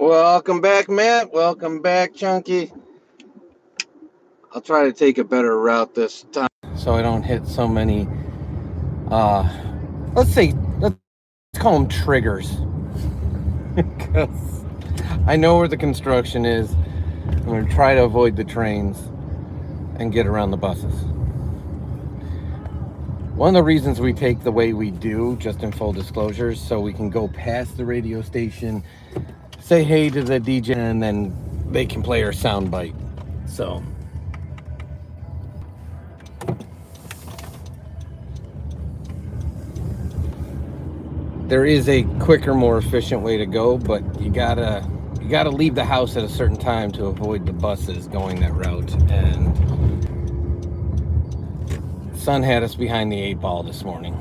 Welcome back, Matt. Welcome back, Chunky. I'll try to take a better route this time so I don't hit so many, let's call them triggers. Because I know where the construction is. I'm going to try to avoid the trains and get around the buses. One of the reasons we take the way we do, just in full disclosure, so we can go past the radio station, say hey to the DJ, and then they can play our sound bite. So there is a quicker, more efficient way to go, but you gotta leave the house at a certain time to avoid the buses going that route. And sun had us behind the 8 ball this morning.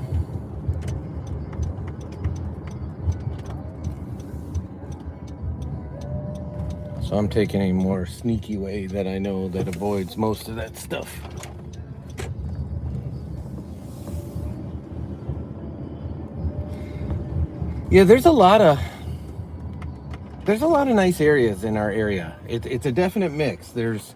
So I'm taking a more sneaky way that I know that avoids most of that stuff. Yeah, there's a lot of nice areas in our area. It's a definite mix. There's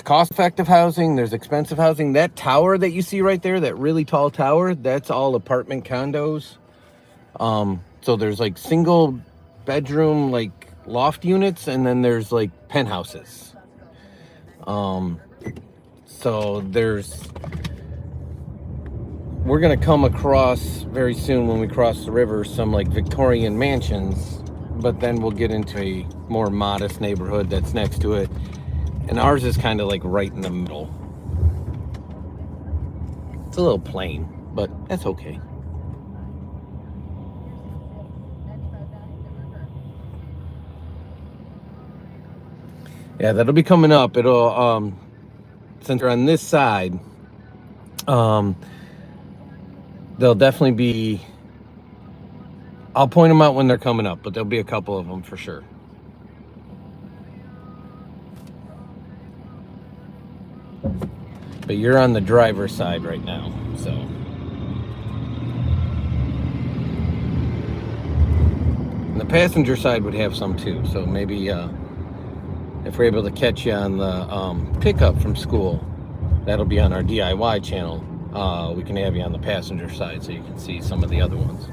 cost-effective housing, there's expensive housing. That tower that you see right there, that really tall tower, that's all apartment condos. So there's like single bedroom, like loft units, and then there's like penthouses. So we're gonna come across very soon, when we cross the river, some like Victorian mansions, but then we'll get into a more modest neighborhood that's next to it. And ours is kind of like right in the middle. It's a little plain, but that's okay. Yeah, that'll be coming up. It'll, since we're on this side, there'll definitely be, I'll point them out when they're coming up, but there'll be a couple of them for sure. But you're on the driver's side right now, so. And the passenger side would have some too, so maybe if we're able to catch you on the pickup from school, that'll be on our DIY channel. We can have you on the passenger side so you can see some of the other ones.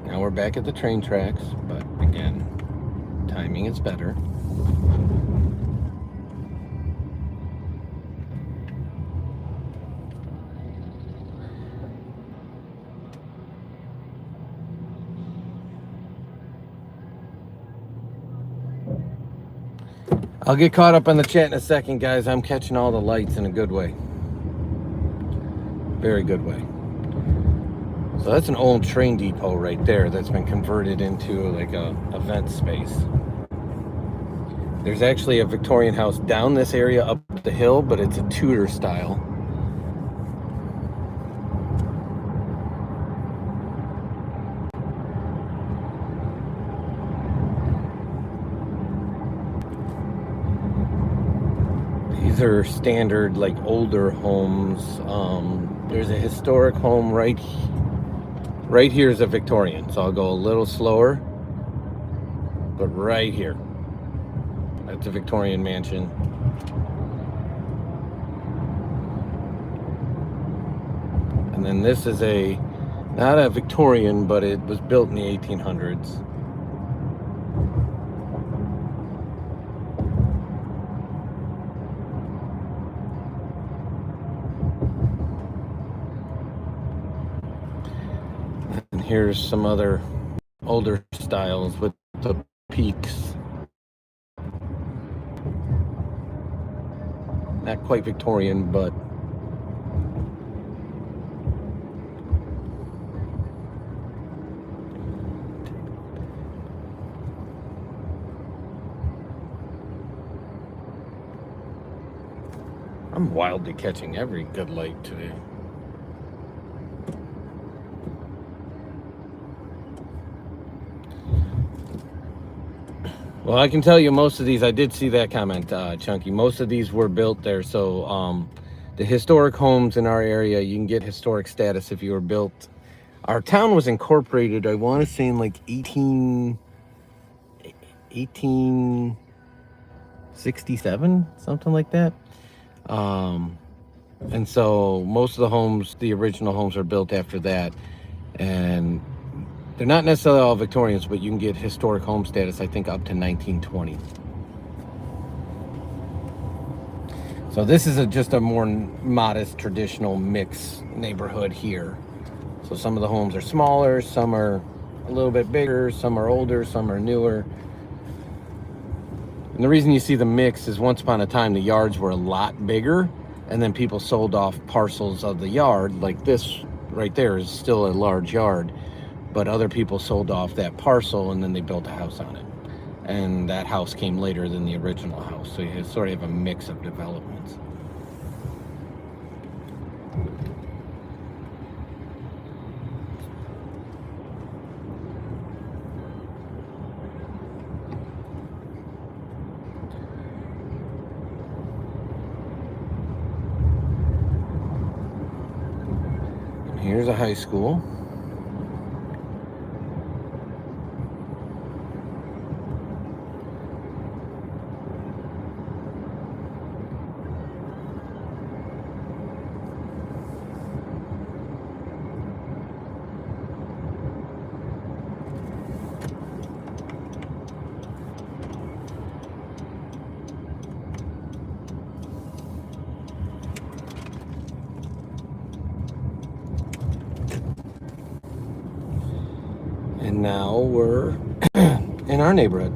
Now we're back at the train tracks, but again, timing is better. I'll get caught up on the chat in a second, guys. I'm catching all the lights in a good way. Very good way. So that's an old train depot right there that's been converted into like a event space. There's actually a Victorian house down this area up the hill, but it's a Tudor style. These are standard, like, older homes. There's a historic home right here is a Victorian, so I'll go a little slower. But right here, that's a Victorian mansion. And then this is not a Victorian, but it was built in the 1800s. Here's some other older styles with the peaks. Not quite Victorian, but I'm wildly catching every good light today. Well, I can tell you most of these, I did see that comment, Chunky. Most of these were built there. So the historic homes in our area, you can get historic status if you were built. Our town was incorporated, I want to say in like 1867, something like that. And so most of the homes, the original homes, are built after that. And they're not necessarily all Victorians, but you can get historic home status, I think, up to 1920. So this is just a more modest, traditional mix neighborhood here. So some of the homes are smaller, some are a little bit bigger, some are older, some are newer. And the reason you see the mix is once upon a time, the yards were a lot bigger, and then people sold off parcels of the yard. Like this right there is still a large yard, but other people sold off that parcel and then they built a house on it. And that house came later than the original house. So you sort of have a mix of developments. And here's a high school. And now we're in our neighborhood.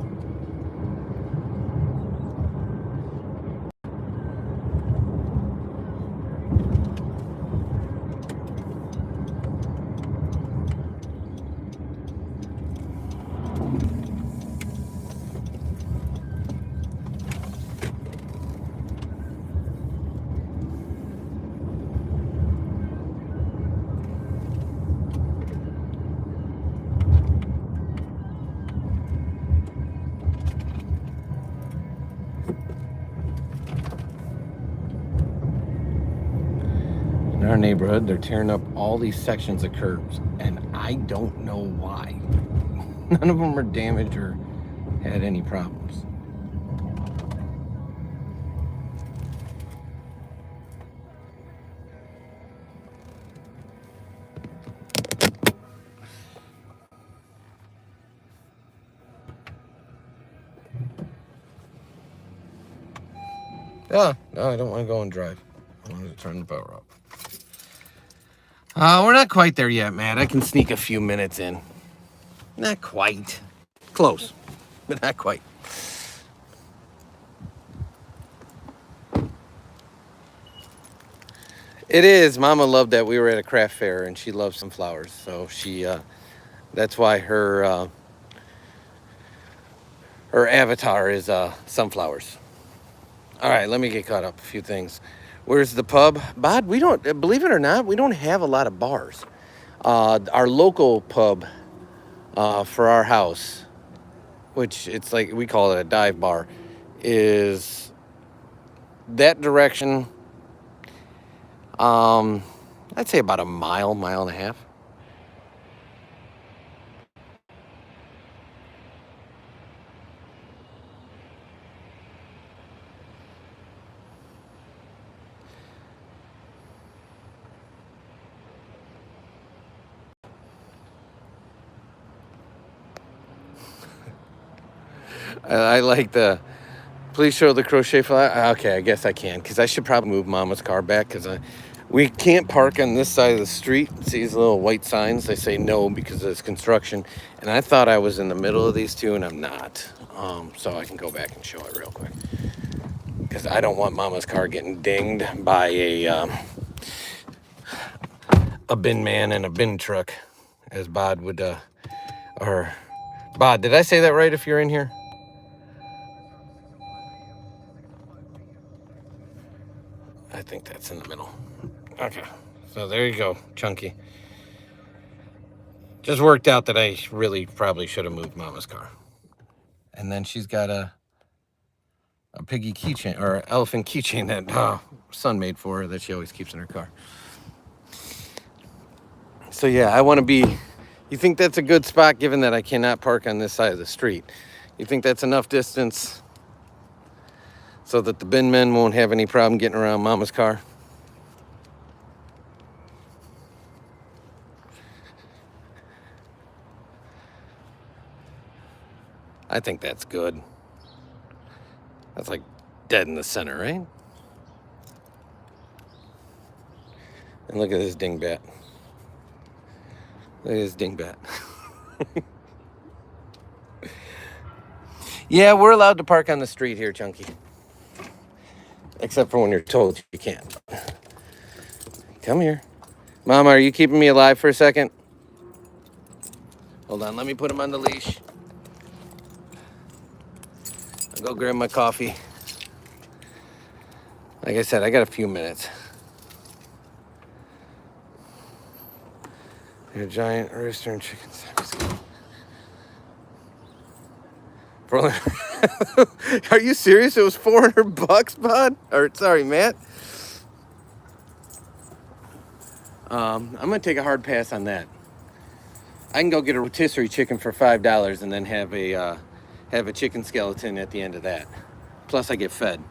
In our neighborhood, they're tearing up all these sections of curbs, and I don't know why. None of them are damaged or had any problems. Oh, no, I don't want to go and drive. I want to turn the power off. We're not quite there yet, Matt. I can sneak a few minutes in. Not quite. Close, but not quite. It is. Mama loved that we were at a craft fair, and she loves sunflowers. So she, that's why her avatar is sunflowers. All right, let me get caught up. A few things. Where's the pub? Bod, we don't, believe it or not, we don't have a lot of bars. Our local pub for our house, which it's like, we call it a dive bar, is that direction. I'd say about a mile and a half. I like the, please show the crochet fly. Okay, I guess I can, because I should probably move Mama's car back, because We can't park on this side of the street. See these little white signs? They say no because there's construction. And I thought I was in the middle of these two, and I'm not. So I can go back and show it real quick. Because I don't want Mama's car getting dinged by a bin man and a bin truck, as Bod would, or Bod, did I say that right if you're in here? I think that's in the middle. Okay, so there you go, Chunky. Just worked out that I really probably should have moved Mama's car. And then she's got a piggy keychain, or elephant keychain that son made for her that she always keeps in her car. So yeah, I want to be, you think that's a good spot given that I cannot park on this side of the street? You think that's enough distance so that the bin men won't have any problem getting around Mama's car? I think that's good. That's like dead in the center, right? And look at this dingbat. Look at this dingbat. Yeah, we're allowed to park on the street here, Chunky. Except for when you're told you can't. Come here. Mama, are you keeping me alive for a second? Hold on, let me put him on the leash. I'll go grab my coffee. Like I said, I got a few minutes. A giant rooster and chicken sandwich. Are you serious? It was $400, bud? Or sorry, Matt. I'm gonna take a hard pass on that. I can go get a rotisserie chicken for $5 and then have a chicken skeleton at the end of that. Plus, I get fed.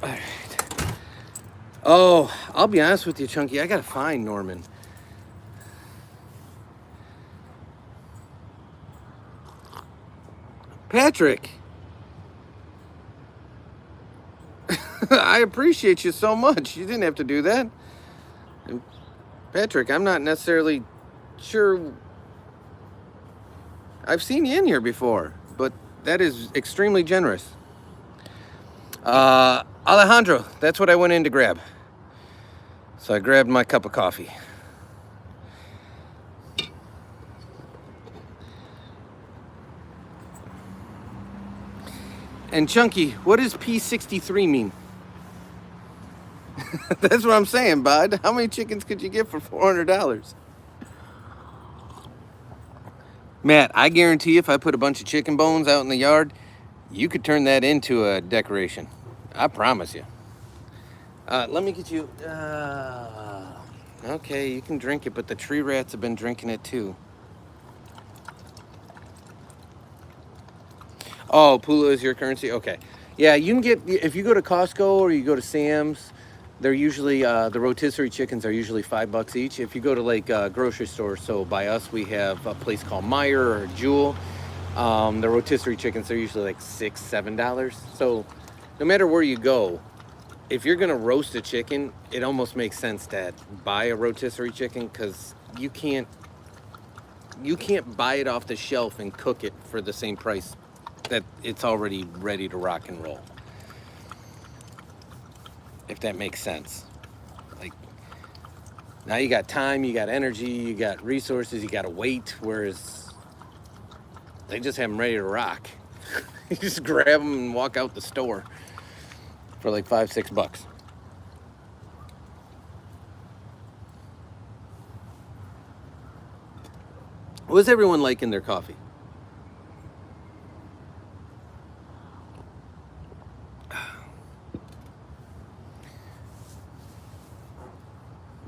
All right. Oh, I'll be honest with you, Chunky. I gotta find Norman. Patrick. I appreciate you so much. You didn't have to do that. And Patrick, I'm not necessarily sure. I've seen you in here before, but that is extremely generous. Alejandro, that's what I went in to grab. So I grabbed my cup of coffee. And Chunky, what does P63 mean? That's what I'm saying, bud. How many chickens could you get for $400? Matt, I guarantee if I put a bunch of chicken bones out in the yard, you could turn that into a decoration. I promise you. Let me get you... okay, you can drink it, but the tree rats have been drinking it too. Oh, Pula is your currency? Okay. Yeah, you can get... If you go to Costco or you go to Sam's, they're usually... the rotisserie chickens are usually $5 each. If you go to, like, grocery stores, so by us, we have a place called Meyer or Jewel. The rotisserie chickens are usually like $6, $7. So no matter where you go, if you're gonna roast a chicken, it almost makes sense to buy a rotisserie chicken because you can't buy it off the shelf and cook it for the same price that it's already ready to rock and roll. If that makes sense. Like, now you got time, you got energy, you got resources, you got to wait, whereas they just have them ready to rock. You just grab them and walk out the store for like $5, $6. What's everyone like in their coffee?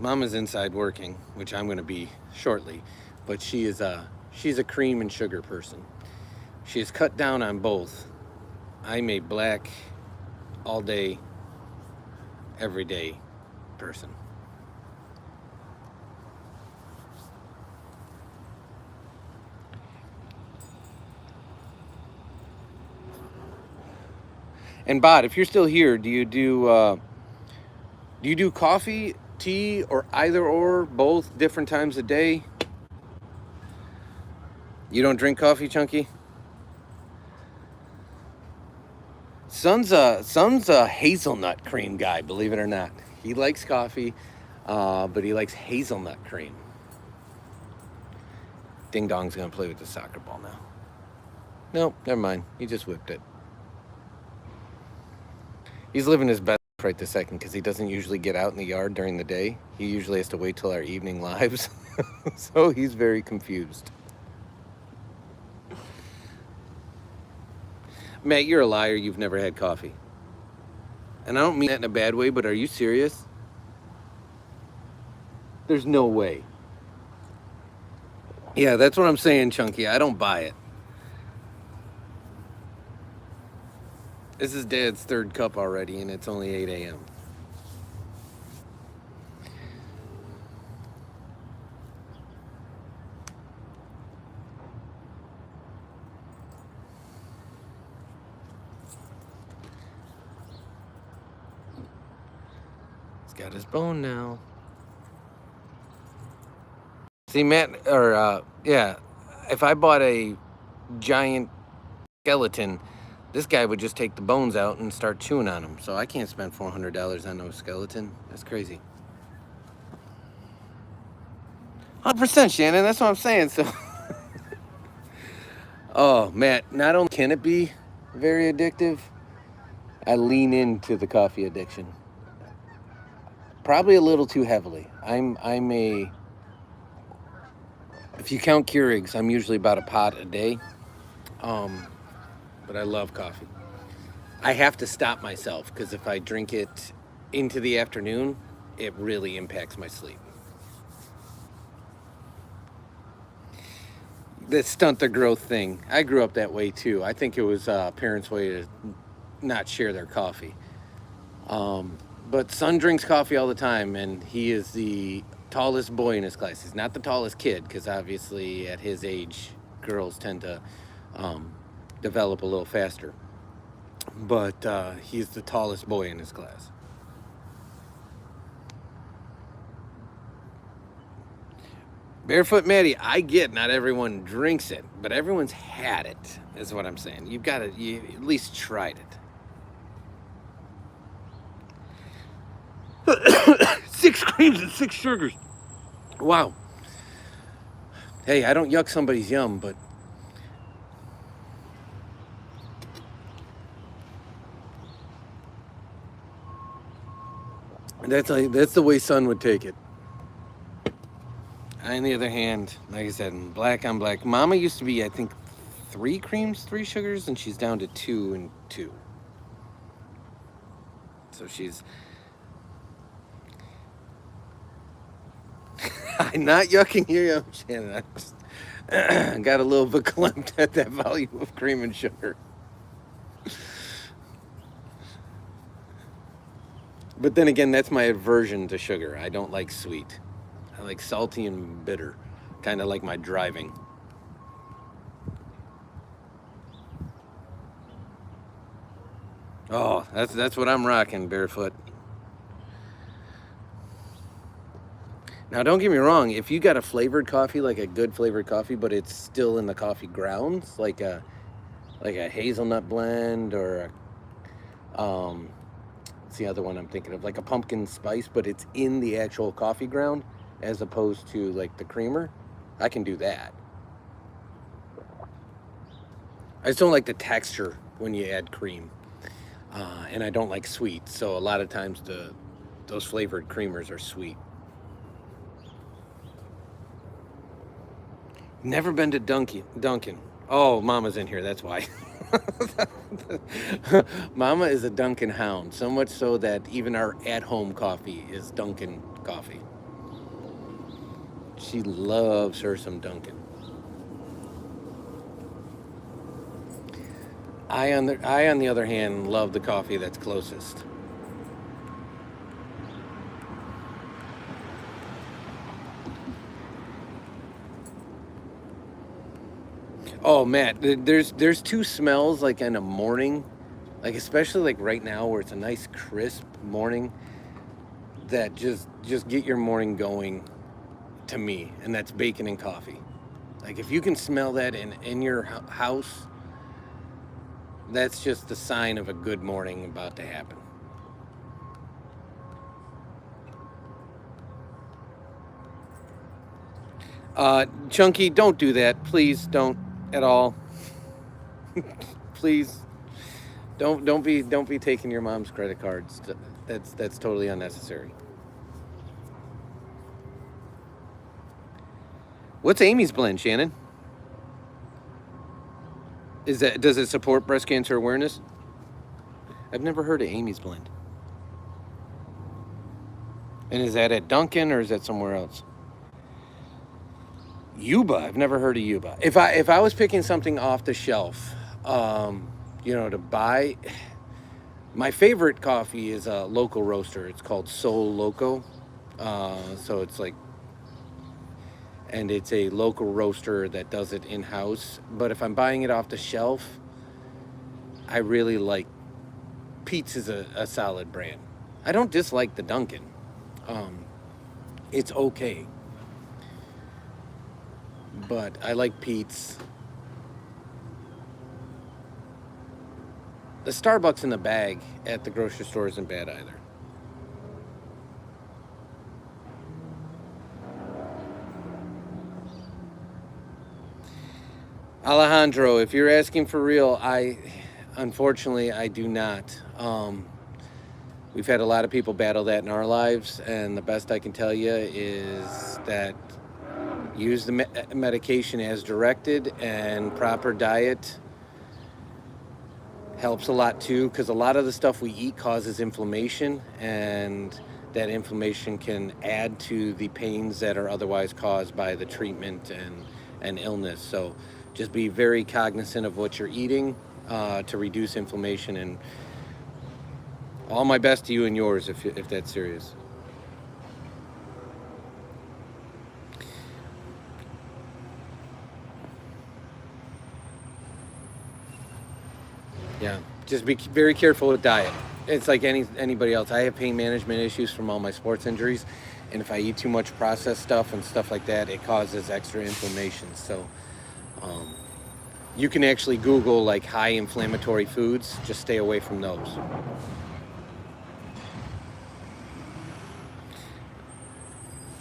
Mama's inside working, which I'm going to be shortly, but she's a cream and sugar person. She has cut down on both. I'm a black, all day, every day person. And Bod, if you're still here, do you do coffee, tea, or either or, both, different times a day? You don't drink coffee, Chunky? Son's a hazelnut cream guy, believe it or not. He likes coffee, but he likes hazelnut cream. Ding Dong's gonna play with the soccer ball now. Nope, never mind. He just whipped it. He's living his best right this second because he doesn't usually get out in the yard during the day. He usually has to wait till our evening lives. So he's very confused. Matt, you're a liar. You've never had coffee. And I don't mean that in a bad way, but are you serious? There's no way. Yeah, that's what I'm saying, Chunky. I don't buy it. This is Dad's third cup already, and it's only 8 a.m. He's got his bone now. See, Matt, if I bought a giant skeleton, this guy would just take the bones out and start chewing on them. So I can't spend $400 on no skeleton. That's crazy. 100%, Shannon. That's what I'm saying. So, oh, Matt, not only can it be very addictive, I lean into the coffee addiction. Probably a little too heavily. If you count Keurigs, I'm usually about a pot a day. But I love coffee. I have to stop myself because if I drink it into the afternoon, it really impacts my sleep. The stunt the growth thing. I grew up that way too. I think it was parents' way to not share their coffee. But son drinks coffee all the time, and he is the tallest boy in his class. He's not the tallest kid because obviously at his age, girls tend to develop a little faster. But he's the tallest boy in his class. Barefoot Maddie, I get not everyone drinks it, but everyone's had it, is what I'm saying. You at least tried it. 6 creams and 6 sugars. Wow. Hey, I don't yuck somebody's yum, but that's the way son would take it. On the other hand, like I said, black on black. Mama used to be, I think, 3 creams, 3 sugars, and she's down to 2 and 2. So she's... I'm not yucking you, Shannon. I just got a little verklempt at that volume of cream and sugar. But then again, that's my aversion to sugar. I don't like sweet. I like salty and bitter, kind of like my driving. Oh, that's what I'm rocking, Barefoot. Now, don't get me wrong. If you got a flavored coffee, like a good flavored coffee, but it's still in the coffee grounds, like a hazelnut blend or what's the other one I'm thinking of? Like a pumpkin spice, but it's in the actual coffee ground, as opposed to like the creamer, I can do that. I just don't like the texture when you add cream, and I don't like sweet. So a lot of times those flavored creamers are sweet. Never been to Dunkin'. Oh, Mama's in here. That's why. Mama is a Dunkin' hound, so much so that even our at-home coffee is Dunkin' coffee. She loves her some Dunkin'. I, on the other hand, love the coffee that's closest. Oh, Matt, there's two smells like in a morning, like especially like right now where it's a nice crisp morning that just get your morning going to me, and that's bacon and coffee. Like if you can smell that in your house, that's just the sign of a good morning about to happen. Chunky, don't do that. Please don't at all. Please don't be taking your mom's credit cards. That's totally unnecessary. What's Amy's blend, Shannon? Does it support breast cancer awareness? I've never heard of Amy's blend. And is that at Dunkin' or is that somewhere else? Yuba. I've never heard of Yuba. If I was picking something off the shelf, to buy, my favorite coffee is a local roaster. It's called Soul Loco. So it's like, and it's a local roaster that does it in house. But if I'm buying it off the shelf, I really like Pete's is a solid brand. I don't dislike the Dunkin'. It's okay, but I like Pete's. The Starbucks in the bag at the grocery store isn't bad either. Alejandro, if you're asking for real, unfortunately I do not. We've had a lot of people battle that in our lives, and the best I can tell you is that use the medication as directed, and proper diet helps a lot too, because a lot of the stuff we eat causes inflammation, and that inflammation can add to the pains that are otherwise caused by the treatment and illness. So just be very cognizant of what you're eating to reduce inflammation, and all my best to you and yours if that's serious. Yeah, just be very careful with diet. It's like anybody else. I have pain management issues from all my sports injuries, and if I eat too much processed stuff and stuff like that, it causes extra inflammation. So you can actually Google like high inflammatory foods. Just stay away from those.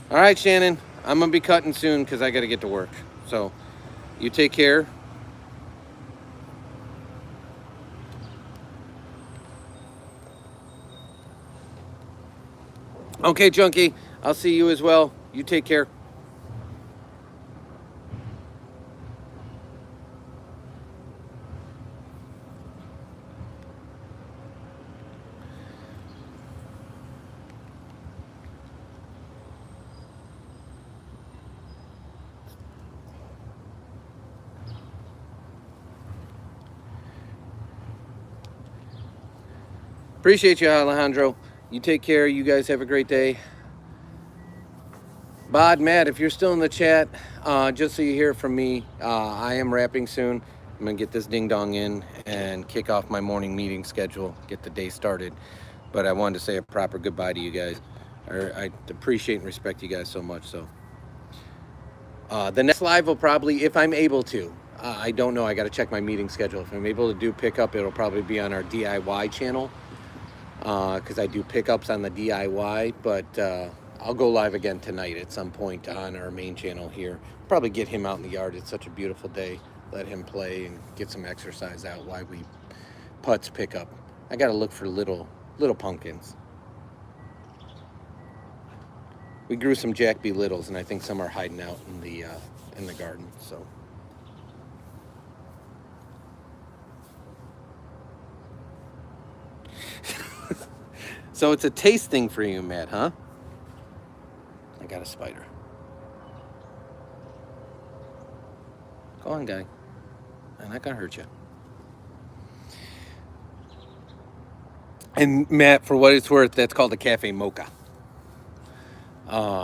All right, Shannon, I'm gonna be cutting soon because I got to get to work. So you take care. Okay, Junkie, I'll see you as well. You take care. Appreciate you, Alejandro. You take care. You guys have a great day. Bod, Matt, if you're still in the chat, just so you hear from me, I am wrapping soon. I'm going to get this ding dong in and kick off my morning meeting schedule, get the day started. But I wanted to say a proper goodbye to you guys. I appreciate and respect you guys so much. So the next live will probably, if I'm able to, I don't know. I got to check my meeting schedule. If I'm able to do pickup, it'll probably be on our DIY channel because I do pickups on the DIY. But I'll go live again tonight at some point on our main channel here. Probably get him out in the yard. It's such a beautiful day. Let him play and get some exercise out while we putts pick up. I got to look for little pumpkins. We grew some Jack B. Littles, and I think some are hiding out in in the garden. So it's a taste thing for you, Matt, huh? I got a spider. Go on, guy. I'm not gonna hurt you. And Matt, for what it's worth, that's called a cafe mocha.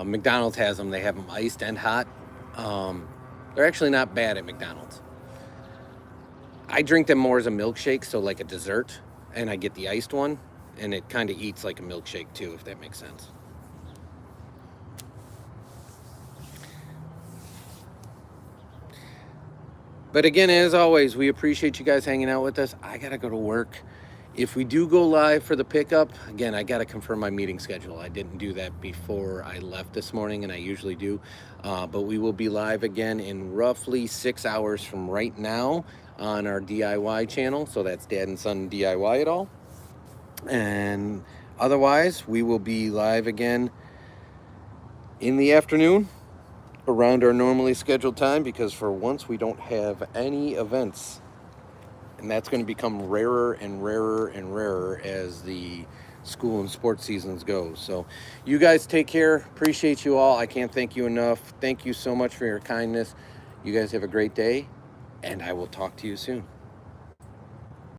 McDonald's has them. They have them iced and hot. They're actually not bad at McDonald's. I drink them more as a milkshake, so like a dessert, and I get the iced one, and it kind of eats like a milkshake too, if that makes sense. But again, as always, we appreciate you guys hanging out with us. I gotta go to work. If we do go live for the pickup, again, I gotta confirm my meeting schedule. I didn't do that before I left this morning, and I usually do. But we will be live again in roughly 6 hours from right now on our DIY channel. So that's Dad and Son DIY It All. And otherwise, we will be live again in the afternoon around our normally scheduled time, because for once we don't have any events, and that's going to become rarer and rarer and rarer as the school and sports seasons go. So you guys take care. Appreciate you all. I can't thank you enough. Thank you so much for your kindness. You guys have a great day, and I will talk to you soon.